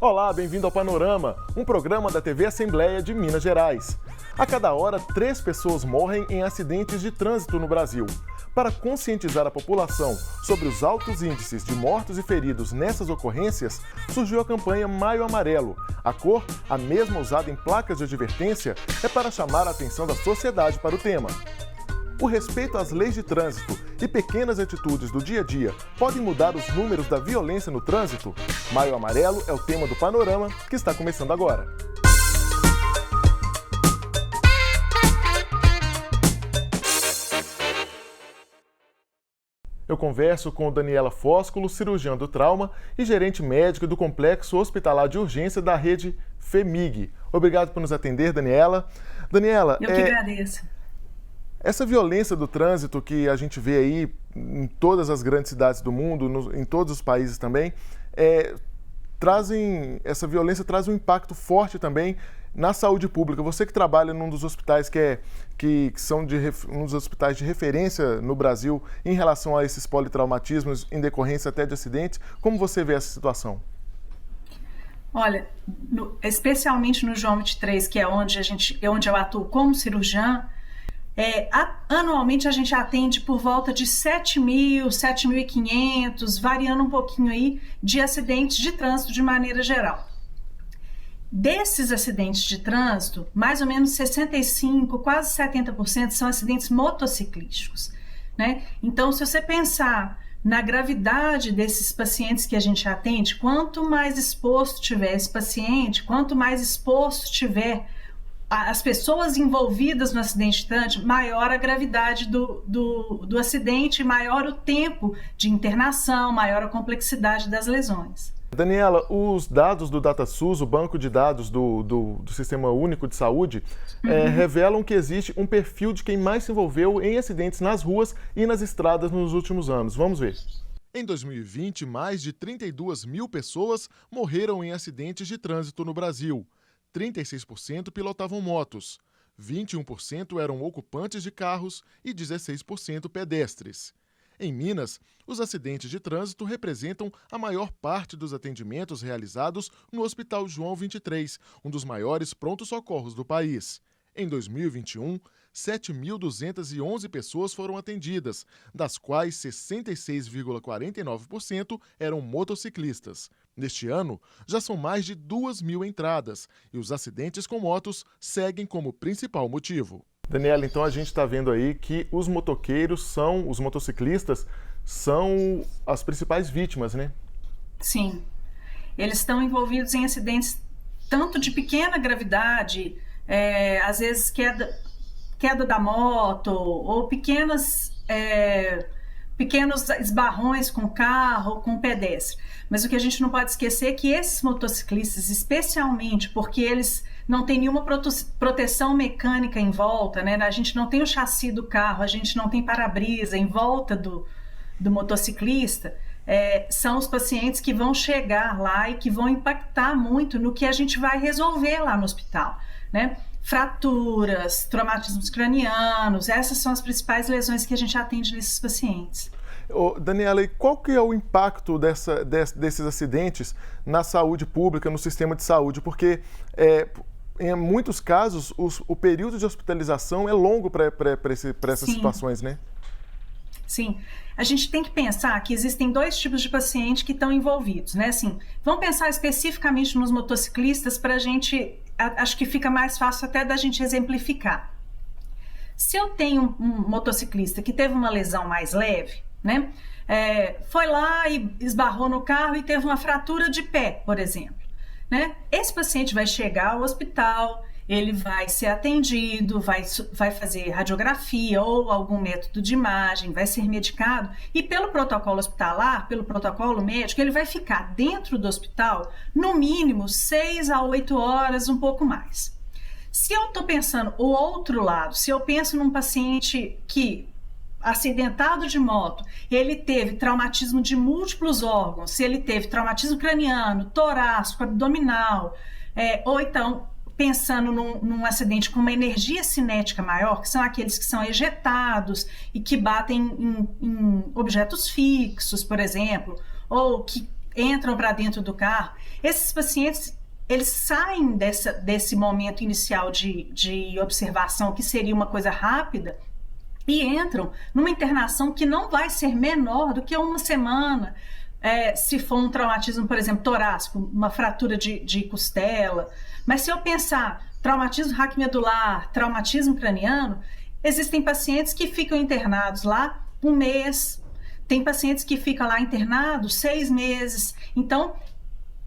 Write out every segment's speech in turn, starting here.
Olá, bem-vindo ao Panorama, um programa da TV Assembleia de Minas Gerais. A cada hora, 3 pessoas morrem em acidentes de trânsito no Brasil. Para conscientizar a população sobre os altos índices de mortos e feridos nessas ocorrências, surgiu a campanha Maio Amarelo. A cor, a mesma usada em placas de advertência, é para chamar a atenção da sociedade para o tema. O respeito às leis de trânsito e pequenas atitudes do dia a dia podem mudar os números da violência no trânsito? Maio Amarelo é o tema do Panorama, que está começando agora. Eu converso com Daniela Fósculo, cirurgiã do trauma e gerente médico do Complexo Hospitalar de Urgência da rede FEMIG. Obrigado por nos atender, Daniela. Daniela, eu que agradeço. Essa violência do trânsito que a gente vê aí em todas as grandes cidades do mundo, em todos os países também, essa violência traz um impacto forte também na saúde pública. Você que trabalha num dos hospitais que são um dos hospitais de referência no Brasil em relação a esses politraumatismos em decorrência até de acidentes, como você vê essa situação? Olha, especialmente no João 23, que é onde eu atuo como cirurgiã, anualmente a gente atende por volta de 7.000, 7.500, variando um pouquinho aí, de acidentes de trânsito de maneira geral. Desses acidentes de trânsito, mais ou menos 65%, quase 70% são acidentes motociclísticos, né? Então, se você pensar na gravidade desses pacientes que a gente atende, quanto mais exposto tiver esse paciente, quanto mais exposto tiver as pessoas envolvidas no acidente de trânsito, maior a gravidade do acidente, maior o tempo de internação, maior a complexidade das lesões. Daniela, os dados do DataSUS, o banco de dados do Sistema Único de Saúde, revelam que existe um perfil de quem mais se envolveu em acidentes nas ruas e nas estradas nos últimos anos. Vamos ver. Em 2020, mais de 32 mil pessoas morreram em acidentes de trânsito no Brasil. 36% pilotavam motos, 21% eram ocupantes de carros e 16% pedestres. Em Minas, os acidentes de trânsito representam a maior parte dos atendimentos realizados no Hospital João 23, um dos maiores prontos-socorros do país. Em 2021, 7.211 pessoas foram atendidas, das quais 66,49% eram motociclistas. Neste ano, já são mais de 2.000 entradas e os acidentes com motos seguem como principal motivo. Daniela, então a gente está vendo aí que os motociclistas são as principais vítimas, né? Sim, eles estão envolvidos em acidentes tanto de pequena gravidade, às vezes queda da moto ou pequenos esbarrões com carro, com pedestre. Mas o que a gente não pode esquecer é que esses motociclistas, especialmente porque eles não têm nenhuma proteção mecânica em volta, né? A gente não tem o chassi do carro, a gente não tem para-brisa em volta do motociclista, são os pacientes que vão chegar lá e que vão impactar muito no que a gente vai resolver lá no hospital, né? Fraturas, traumatismos cranianos, essas são as principais lesões que a gente atende nesses pacientes. Daniela, e qual que é o impacto desses acidentes na saúde pública, no sistema de saúde? Porque em muitos casos o período de hospitalização é longo para essas situações, né? Sim, a gente tem que pensar que existem 2 tipos de paciente que estão envolvidos, né? Assim, vamos pensar especificamente nos motociclistas para a gente, acho que fica mais fácil até da gente exemplificar. Se eu tenho um motociclista que teve uma lesão mais leve, né? Foi lá e esbarrou no carro e teve uma fratura de pé, por exemplo, né? Esse paciente vai chegar ao hospital, ele vai ser atendido, vai fazer radiografia ou algum método de imagem, vai ser medicado e pelo protocolo hospitalar, pelo protocolo médico, ele vai ficar dentro do hospital no mínimo 6 a 8 horas, um pouco mais. Se eu estou pensando o outro lado, se eu penso num paciente que acidentado de moto, ele teve traumatismo de múltiplos órgãos, se ele teve traumatismo craniano, torácico, abdominal, ou então pensando num acidente com uma energia cinética maior, que são aqueles que são ejetados e que batem em objetos fixos, por exemplo, ou que entram para dentro do carro, esses pacientes, eles saem desse momento inicial de observação, que seria uma coisa rápida, e entram numa internação que não vai ser menor do que uma semana, se for um traumatismo, por exemplo, torácico, uma fratura de costela. Mas se eu pensar traumatismo raquimedular, traumatismo craniano, existem pacientes que ficam internados lá um mês, tem pacientes que ficam lá internados 6 meses. Então,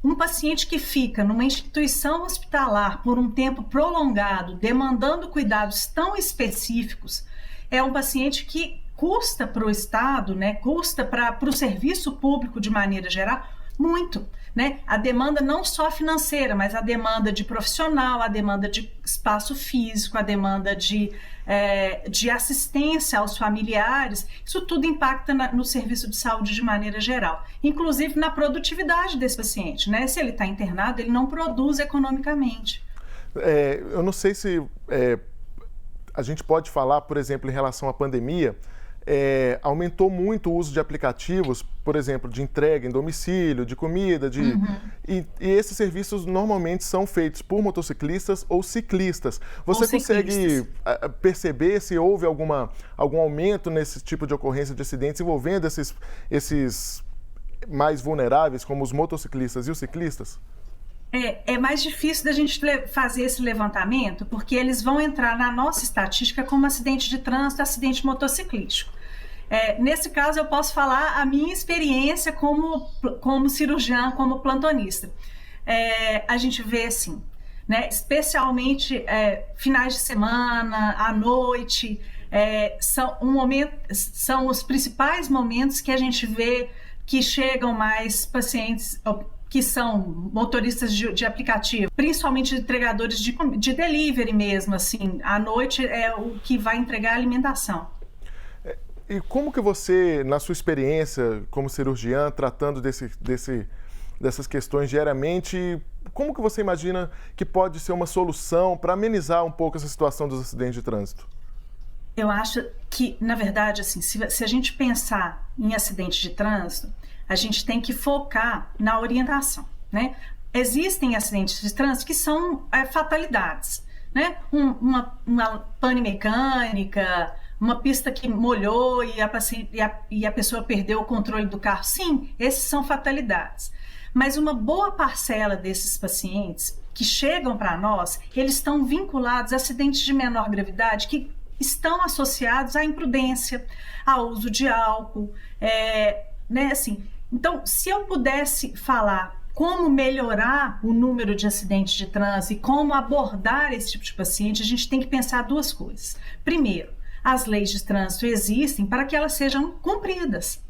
um paciente que fica numa instituição hospitalar por um tempo prolongado, demandando cuidados tão específicos, é um paciente que custa para o Estado, né, custa para o serviço público de maneira geral, muito. Né? A demanda não só financeira, mas a demanda de profissional, a demanda de espaço físico, a demanda de assistência aos familiares, isso tudo impacta no serviço de saúde de maneira geral, inclusive na produtividade desse paciente. Né? Se ele está internado, ele não produz economicamente. Eu não sei se a gente pode falar, por exemplo, em relação à pandemia, aumentou muito o uso de aplicativos, por exemplo, de entrega em domicílio, de comida, e esses serviços normalmente são feitos por motociclistas ou ciclistas. Você consegue perceber se houve algum aumento nesse tipo de ocorrência de acidentes envolvendo esses mais vulneráveis, como os motociclistas e os ciclistas? É mais difícil da gente fazer esse levantamento, porque eles vão entrar na nossa estatística como acidente de trânsito, acidente motociclístico. Nesse caso, eu posso falar a minha experiência como cirurgiã, como plantonista. A gente vê, assim, né, especialmente finais de semana, à noite, são os principais momentos que a gente vê que chegam mais pacientes que são motoristas de aplicativo, principalmente entregadores de delivery mesmo, assim, à noite é o que vai entregar a alimentação. E como que você, na sua experiência como cirurgiã, tratando dessas questões diariamente, como que você imagina que pode ser uma solução para amenizar um pouco essa situação dos acidentes de trânsito? Eu acho que, na verdade, assim, se a gente pensar em acidente de trânsito, a gente tem que focar na orientação, né? Existem acidentes de trânsito que são fatalidades, né? Uma pane mecânica, uma pista que molhou e a pessoa perdeu o controle do carro. Sim, esses são fatalidades. Mas uma boa parcela desses pacientes que chegam para nós, eles estão vinculados a acidentes de menor gravidade que estão associados à imprudência, ao uso de álcool, né, assim. Então, se eu pudesse falar como melhorar o número de acidentes de trânsito e como abordar esse tipo de paciente, a gente tem que pensar 2 coisas. Primeiro, as leis de trânsito existem para que elas sejam cumpridas.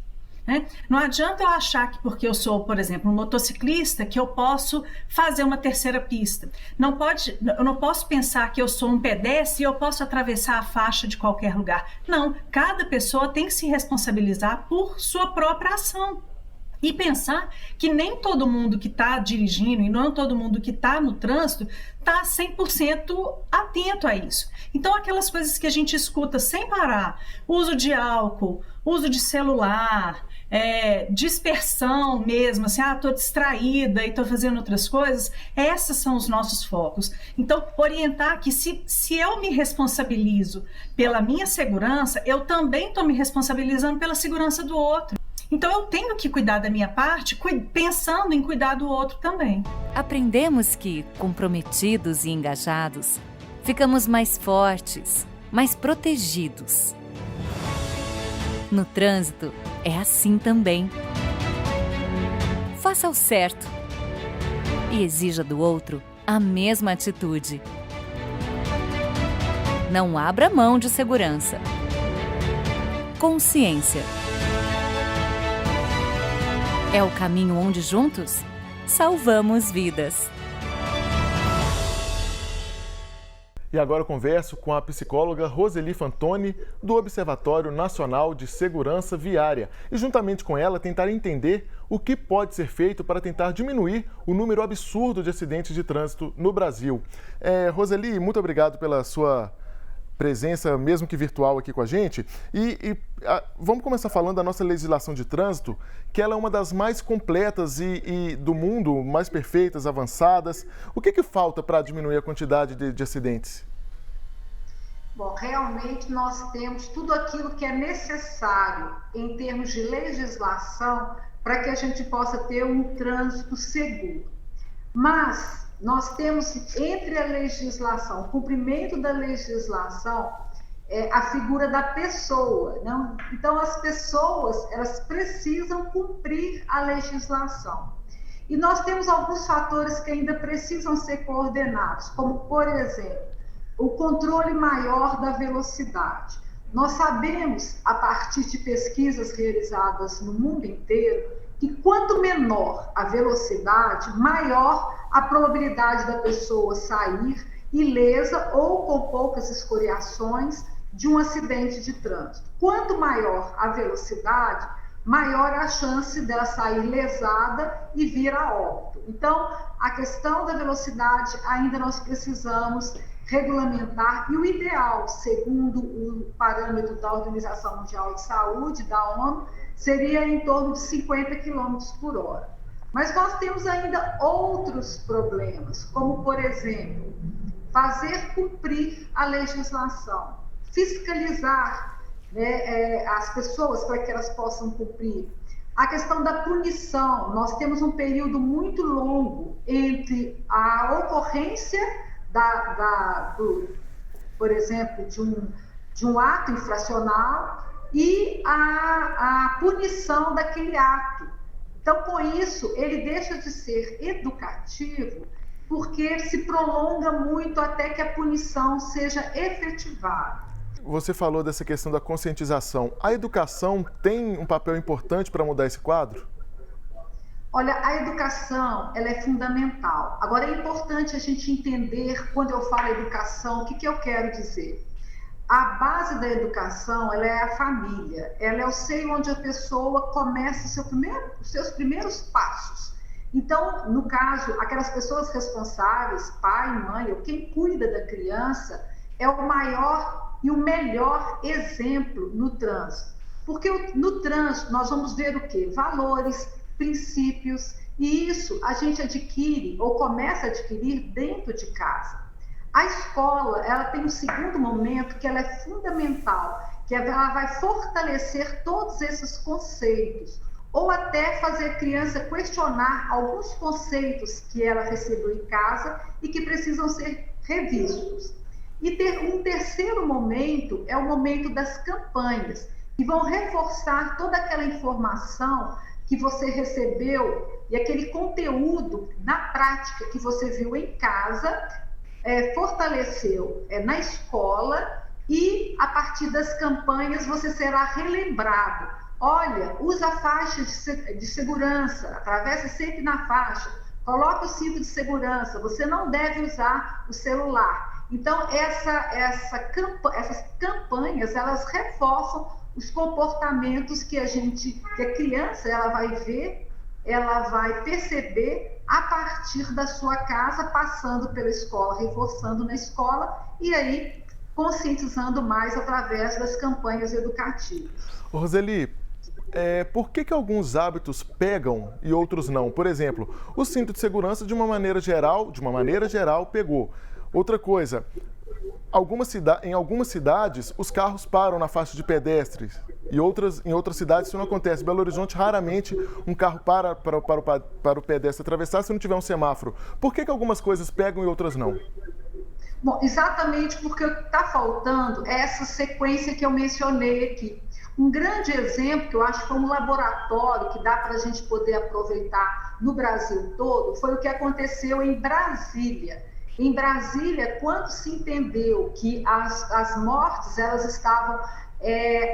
Né? Não adianta eu achar que porque eu sou, por exemplo, um motociclista, que eu posso fazer uma terceira pista. Eu não posso pensar que eu sou um pedestre e eu posso atravessar a faixa de qualquer lugar. Não, cada pessoa tem que se responsabilizar por sua própria ação. E pensar que nem todo mundo que está dirigindo e não todo mundo que está no trânsito está 100% atento a isso. Então, aquelas coisas que a gente escuta sem parar, uso de álcool, uso de celular, dispersão mesmo, assim, estou distraída e estou fazendo outras coisas, esses são os nossos focos. Então, orientar que se eu me responsabilizo pela minha segurança, eu também estou me responsabilizando pela segurança do outro. Então, eu tenho que cuidar da minha parte, pensando em cuidar do outro também. Aprendemos que, comprometidos e engajados, ficamos mais fortes, mais protegidos. No trânsito, é assim também. Faça o certo e exija do outro a mesma atitude. Não abra mão de segurança. Consciência. É o caminho onde juntos salvamos vidas. E agora eu converso com a psicóloga Roseli Fantoni, do Observatório Nacional de Segurança Viária. E juntamente com ela tentar entender o que pode ser feito para tentar diminuir o número absurdo de acidentes de trânsito no Brasil. Roseli, muito obrigado pela sua presença, mesmo que virtual, aqui com a gente. Vamos começar falando da nossa legislação de trânsito, que ela é uma das mais completas e do mundo, mais perfeitas, avançadas. O que falta para diminuir a quantidade de acidentes? Bom, realmente nós temos tudo aquilo que é necessário em termos de legislação para que a gente possa ter um trânsito seguro. Mas nós temos entre a legislação, o cumprimento da legislação, a figura da pessoa, não? Então as pessoas, elas precisam cumprir a legislação. E nós temos alguns fatores que ainda precisam ser coordenados, como, por exemplo, o controle maior da velocidade. Nós sabemos, a partir de pesquisas realizadas no mundo inteiro, que quanto menor a velocidade, maior a probabilidade da pessoa sair ilesa ou com poucas escoriações de um acidente de trânsito. Quanto maior a velocidade, maior a chance dela sair lesada e vir a óbito. Então, a questão da velocidade ainda nós precisamos regulamentar, e o ideal, segundo o parâmetro da Organização Mundial de Saúde, da ONU, seria em torno de 50 km por hora. Mas nós temos ainda outros problemas, como, por exemplo, fazer cumprir a legislação, fiscalizar, né, as pessoas para que elas possam cumprir. A questão da punição, nós temos um período muito longo entre a ocorrência por exemplo, de um ato infracional e a punição daquele ato. Então, com isso, ele deixa de ser educativo porque se prolonga muito até que a punição seja efetivada. Você falou dessa questão da conscientização. A educação tem um papel importante para mudar esse quadro? Olha, a educação, ela é fundamental. Agora, é importante a gente entender, quando eu falo educação, o que eu quero dizer. A base da educação, ela é a família. Ela é o seio onde a pessoa começa os seus primeiros passos. Então, no caso, aquelas pessoas responsáveis, pai, mãe, ou quem cuida da criança, é o maior e o melhor exemplo no trânsito. Porque no trânsito nós vamos ver o quê? Valores, princípios, e isso a gente adquire ou começa a adquirir dentro de casa. A escola, ela tem um segundo momento que ela é fundamental, que ela vai fortalecer todos esses conceitos, ou até fazer a criança questionar alguns conceitos que ela recebeu em casa e que precisam ser revistos. E um terceiro momento é o momento das campanhas, que vão reforçar toda aquela informação que você recebeu e aquele conteúdo na prática que você viu em casa, fortaleceu na escola, e a partir das campanhas você será relembrado. Olha, usa a faixa de segurança, atravessa sempre na faixa, coloca o cinto de segurança, você não deve usar o celular. Então, essas campanhas, elas reforçam os comportamentos que a criança ela vai ver, ela vai perceber a partir da sua casa, passando pela escola, reforçando na escola e aí conscientizando mais através das campanhas educativas. Roseli, por que alguns hábitos pegam e outros não? Por exemplo, o cinto de segurança de uma maneira geral pegou. Outra coisa, em algumas cidades, os carros param na faixa de pedestres e em outras cidades isso não acontece. Em Belo Horizonte, raramente um carro para o pedestre atravessar se não tiver um semáforo. Por que algumas coisas pegam e outras não? Bom, exatamente porque está faltando essa sequência que eu mencionei aqui. Um grande exemplo, que eu acho que foi um laboratório que dá para a gente poder aproveitar no Brasil todo, foi o que aconteceu em Brasília. Em Brasília, quando se entendeu que as mortes elas estavam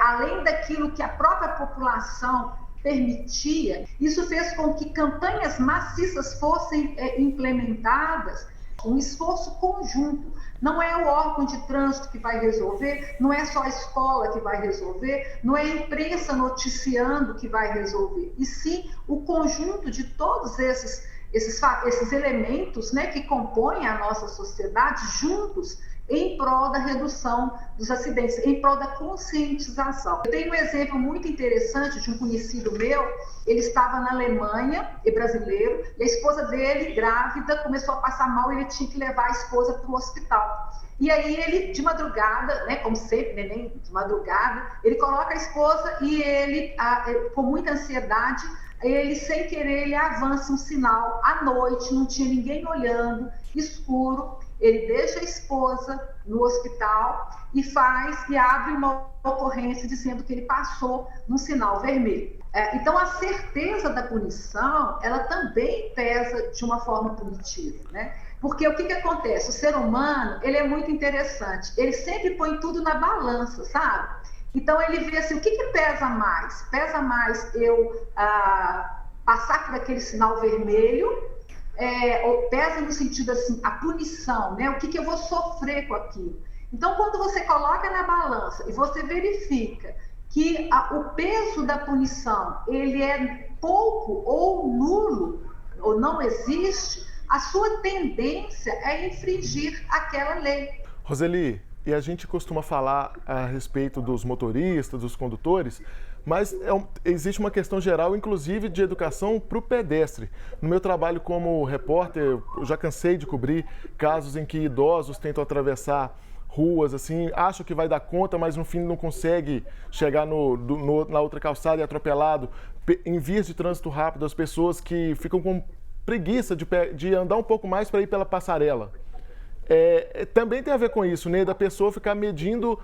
além daquilo que a própria população permitia, isso fez com que campanhas maciças fossem implementadas, um esforço conjunto. Não é o órgão de trânsito que vai resolver, não é só a escola que vai resolver, não é a imprensa noticiando que vai resolver, e sim o conjunto de todos esses elementos, né, que compõem a nossa sociedade, juntos, em prol da redução dos acidentes, em prol da conscientização. Eu tenho um exemplo muito interessante de um conhecido meu. Ele estava na Alemanha, é brasileiro, e a esposa dele, grávida, começou a passar mal e ele tinha que levar a esposa para o hospital. E aí ele, de madrugada, né, como sempre, neném de madrugada, ele coloca a esposa e ele, com muita ansiedade, ele, sem querer, ele avança um sinal à noite, não tinha ninguém olhando, escuro. Ele deixa a esposa no hospital e abre uma ocorrência dizendo que ele passou num sinal vermelho. Então, a certeza da punição, ela também pesa de uma forma punitiva, né? Porque o que acontece? O ser humano, ele é muito interessante. Ele sempre põe tudo na balança, sabe? Então, ele vê assim, o que pesa mais? Pesa mais eu passar por aquele sinal vermelho, ou pesa no sentido assim, a punição, né? O que eu vou sofrer com aquilo? Então, quando você coloca na balança e você verifica que o peso da punição, ele é pouco ou nulo, ou não existe, a sua tendência é infringir aquela lei. Roseli, e a gente costuma falar a respeito dos motoristas, dos condutores, mas existe uma questão geral, inclusive de educação para o pedestre. No meu trabalho como repórter, eu já cansei de cobrir casos em que idosos tentam atravessar ruas, assim, acham que vai dar conta, mas no fim não consegue chegar na outra calçada e é atropelado. Em vias de trânsito rápido, as pessoas que ficam com preguiça de andar um pouco mais para ir pela passarela. Também tem a ver com isso, né? Da pessoa ficar medindo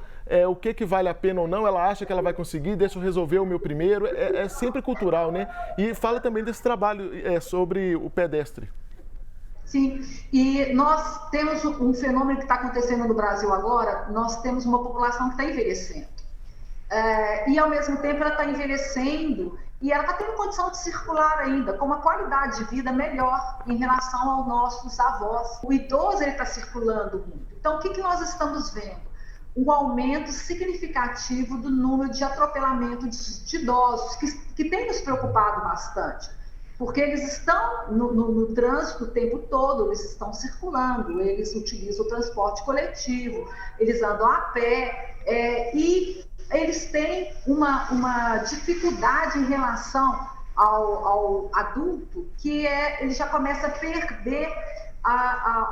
o que vale a pena ou não, ela acha que ela vai conseguir, deixa eu resolver o meu primeiro, é sempre cultural, né? E fala também desse trabalho sobre o pedestre. Sim, e nós temos um fenômeno que está acontecendo no Brasil agora. Nós temos uma população que está envelhecendo. E ao mesmo tempo ela está envelhecendo e ela está tendo condição de circular ainda, com uma qualidade de vida melhor em relação aos nossos avós. O idoso está circulando muito. Então, o que nós estamos vendo? Um aumento significativo do número de atropelamento de idosos, que tem nos preocupado bastante. Porque eles estão no trânsito o tempo todo, eles estão circulando, eles utilizam o transporte coletivo, eles andam a pé, e eles têm uma dificuldade em relação ao adulto, que ele já começa a perder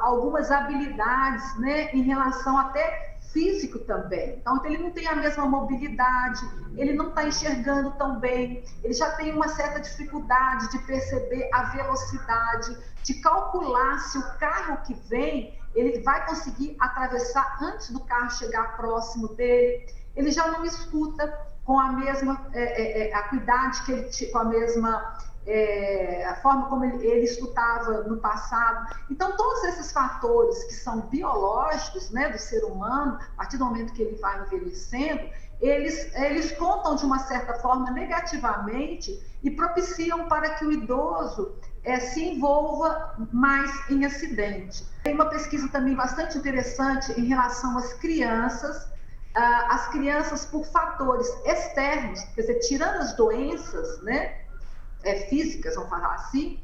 algumas habilidades, né, em relação até físico também. Então, ele não tem a mesma mobilidade, ele não está enxergando tão bem, ele já tem uma certa dificuldade de perceber a velocidade, de calcular se o carro que vem, ele vai conseguir atravessar antes do carro chegar próximo dele. Ele já não escuta com a mesma acuidade que ele com a mesma a forma como ele escutava no passado. Então, todos esses fatores que são biológicos, né, do ser humano, a partir do momento que ele vai envelhecendo, eles contam de uma certa forma negativamente e propiciam para que o idoso se envolva mais em acidente. Tem uma pesquisa também bastante interessante em relação às crianças. As crianças, por fatores externos, quer dizer, tirando as doenças, né, físicas, vamos falar assim,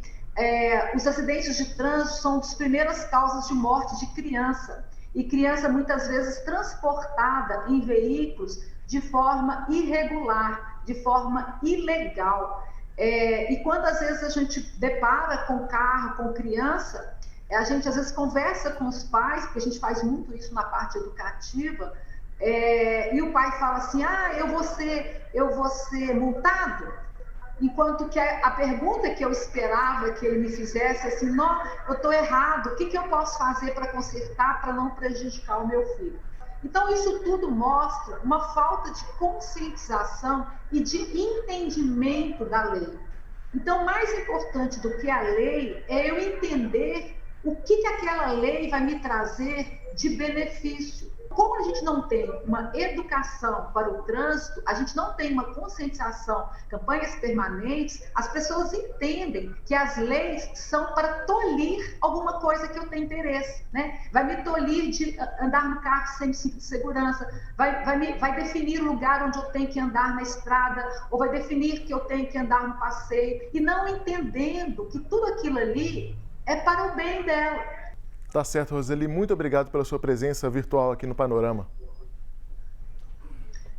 os acidentes de trânsito são das primeiras causas de morte de criança. E criança, muitas vezes, transportada em veículos de forma irregular, de forma ilegal. E quando, às vezes, a gente depara com carro, com criança, a gente, às vezes, conversa com os pais, porque a gente faz muito isso na parte educativa, e o pai fala assim, eu vou ser multado? Enquanto que a pergunta que eu esperava que ele me fizesse é assim, não, eu estou errado, o que eu posso fazer para consertar, para não prejudicar o meu filho? Então, isso tudo mostra uma falta de conscientização e de entendimento da lei. Então, mais importante do que a lei é eu entender o que aquela lei vai me trazer de benefício. Como a gente não tem uma educação para o trânsito, a gente não tem uma conscientização, campanhas permanentes, as pessoas entendem que as leis são para tolir alguma coisa que eu tenho interesse, né? Vai me tolir de andar no carro sem cinto de segurança, vai definir o lugar onde eu tenho que andar na estrada, ou vai definir que eu tenho que andar no passeio, e não entendendo que tudo aquilo ali é para o bem dela. Tá certo, Roseli. Muito obrigado pela sua presença virtual aqui no Panorama.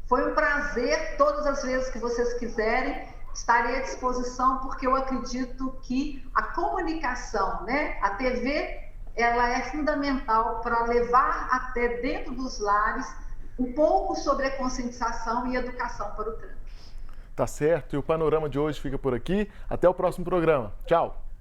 Foi um prazer, todas as vezes que vocês quiserem, estarei à disposição, porque eu acredito que a comunicação, né, a TV, ela é fundamental para levar até dentro dos lares um pouco sobre a conscientização e educação para o trânsito. Tá certo, e o Panorama de hoje fica por aqui. Até o próximo programa. Tchau!